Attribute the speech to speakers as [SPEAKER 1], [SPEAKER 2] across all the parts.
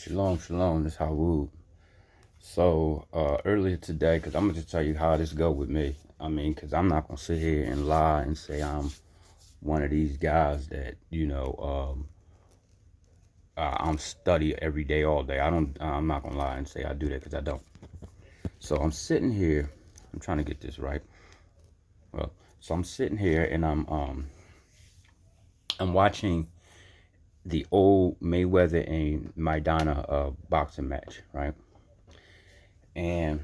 [SPEAKER 1] Shalom, shalom. This Hawud. So earlier today, because I'm gonna just tell you how this go with me. I mean, because I'm not gonna sit here and lie and say I'm one of these guys that I'm study every day, all day. I'm not gonna lie and say I do that because I don't. So I'm sitting here. I'm trying to get this right. Well, so I'm sitting here and I'm watching the old Mayweather and Maidana boxing match, right? And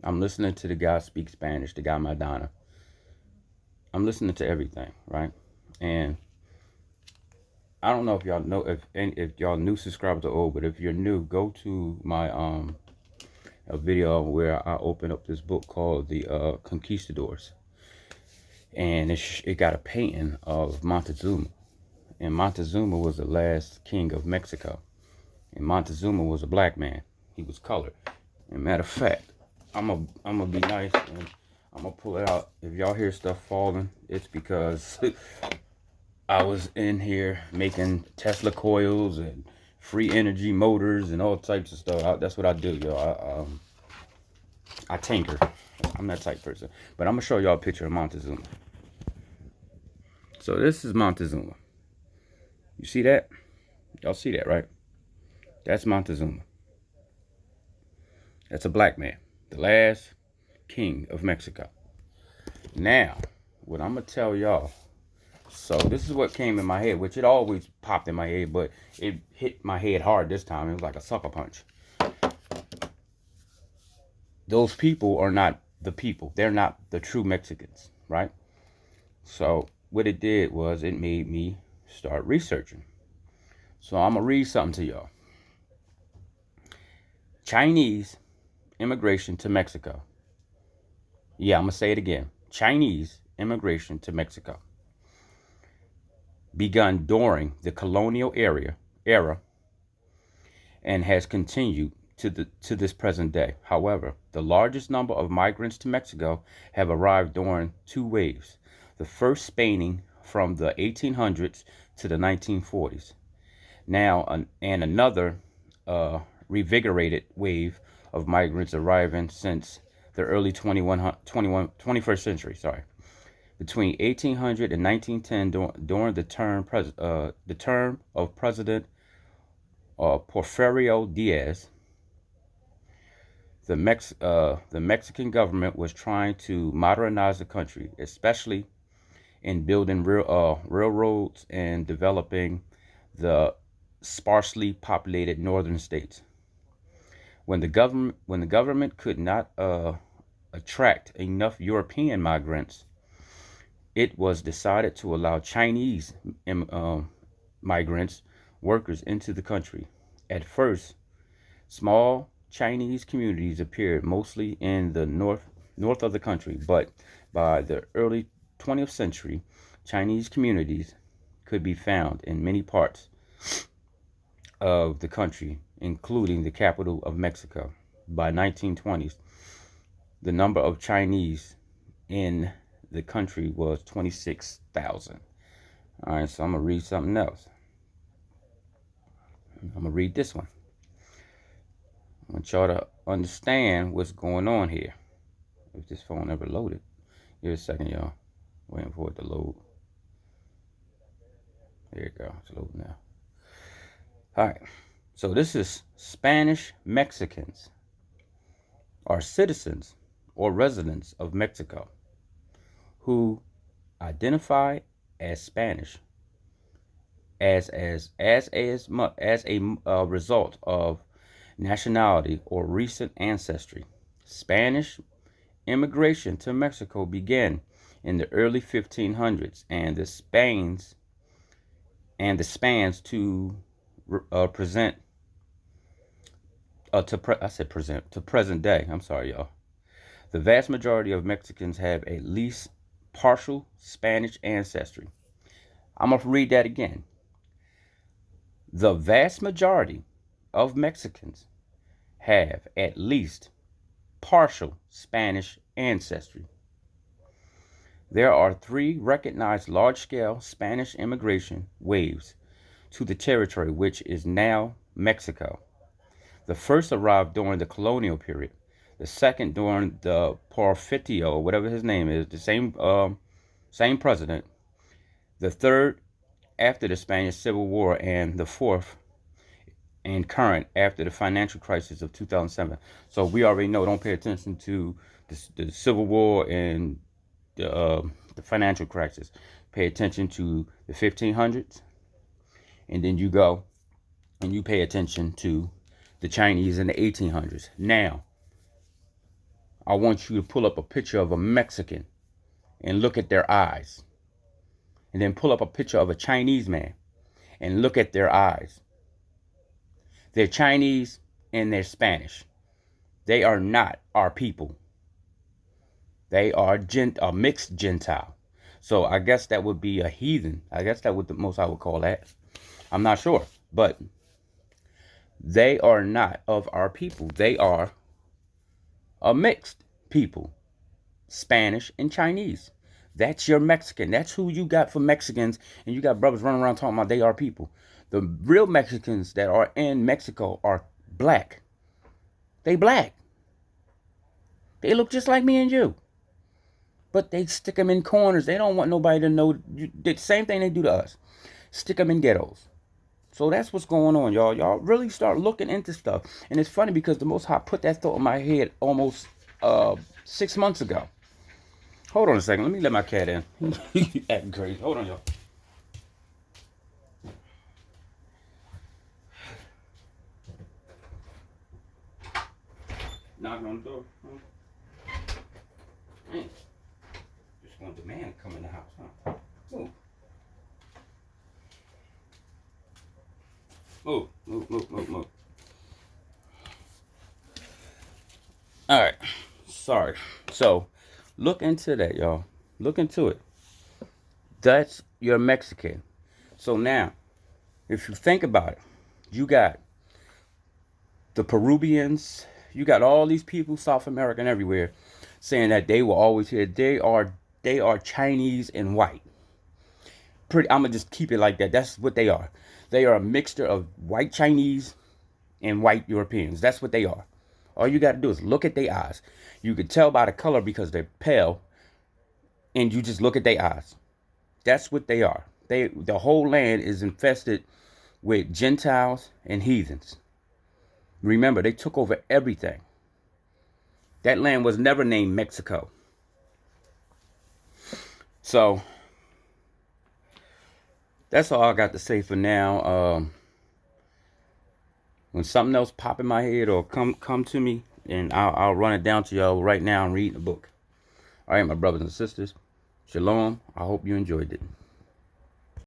[SPEAKER 1] I'm listening to the guy speak Spanish, the guy Maidana. I'm listening to everything, right? And I don't know if y'all know if y'all new subscribers or old, but if you're new, go to my a video where I open up this book called the Conquistadors, and it got a painting of Montezuma, and Montezuma was the last king of Mexico, and Montezuma was a black man. He was colored. And matter of fact, I'm gonna be nice and I'm gonna pull it out. If y'all hear stuff falling, it's because I was in here making Tesla coils and free energy motors and all types of stuff. That's what I do, yo. I tinker. I'm that type person. But I'm gonna show y'all a picture of Montezuma. So this is Montezuma. You see that? Y'all see that, right? That's Montezuma. That's a black man, the last king of Mexico. Now, what I'm gonna tell y'all. So this is what came in my head, which it always popped in my head, but it hit my head hard this time. It was like a sucker punch. Those people are not the people. They're not the true Mexicans, right? So what it did was it made me start researching. So I'm gonna read something to y'all. Chinese immigration to Mexico. Yeah, I'm gonna say it again. Chinese immigration to Mexico begun during the colonial era and has continued to this present day. However, the largest number of migrants to Mexico have arrived during two waves. The first spanning from the 1800s to the 1940s. Now, and another revigorated wave of migrants arriving since the early 21st century. Sorry. Between 1800 and 1910, during the term of President Porfirio Diaz, the Mexican government was trying to modernize the country, especially in building railroads and developing the sparsely populated northern states. When the government could not attract enough European migrants, it was decided to allow Chinese migrants workers into the country. At first, small Chinese communities appeared mostly in the north of the country, but by the early 20th century, Chinese communities could be found in many parts of the country, including the capital of Mexico. By 1920s, the number of Chinese in the country was 26,000. All right, so I'm going to read something else. I'm going to read this one. I want y'all to understand what's going on here. If this phone ever loaded. Give it a second, y'all. Waiting for it to load. There you go. It's loading now. All right. So this is Spanish Mexicans are citizens or residents of Mexico who identify as Spanish as a result of nationality or recent ancestry. Spanish immigration to Mexico began in the early 1500s, and the spans to present to present day. I'm sorry, y'all. The vast majority of Mexicans have at least partial Spanish ancestry. I'm going to read that again. The vast majority of Mexicans have at least partial Spanish ancestry. There are 3 recognized large-scale Spanish immigration waves to the territory, which is now Mexico. The first arrived during the colonial period. The second during the Porfirio, whatever his name is, the same president. The third after the Spanish Civil War, and the fourth and current after the financial crisis of 2007. So we already know, don't pay attention to the Civil War and the financial crisis. Pay attention to the 1500s, and then you go and you pay attention to the Chinese in the 1800s. Now, I want you to pull up a picture of a Mexican and look at their eyes. And then pull up a picture of a Chinese man and look at their eyes. They're Chinese and they're Spanish. They are not our people. They are a mixed Gentile. So I guess that would be a heathen. I guess that would the most I would call that. I'm not sure. But they are not of our people. They are a mixed people. Spanish and Chinese. That's your Mexican. That's who you got for Mexicans. And you got brothers running around talking about they are people. The real Mexicans that are in Mexico are black. They black. They look just like me and you. But they stick them in corners. They don't want nobody to know. The same thing they do to us. Stick them in ghettos. So that's what's going on, y'all. Y'all really start looking into stuff. And it's funny because the Most High put that thought in my head almost 6 months ago. Hold on a second. Let me let my cat in. He acting crazy. Hold on, y'all. Knocking on the door. Huh? Man. Just want the man to come in the house, huh? Move. Move. All right. Sorry. So, look into that, y'all. Look into it. That's your Mexican. So now, if you think about it, you got the Peruvians, you got all these people, South America and everywhere, saying that they were always here. They are Chinese and white. I'm gonna just keep it like that. That's what they are. They are a mixture of white Chinese and white Europeans. That's what they are. All you got to do is look at their eyes. You can tell by the color because they're pale, and you just look at their eyes. That's what they are. The whole land is infested with Gentiles and heathens. Remember, they took over everything. That land was never named Mexico. So that's all I got to say for now. When something else pop in my head or come to me, and I'll run it down to y'all right now and read the book. All right, my brothers and sisters. Shalom. I hope you enjoyed it.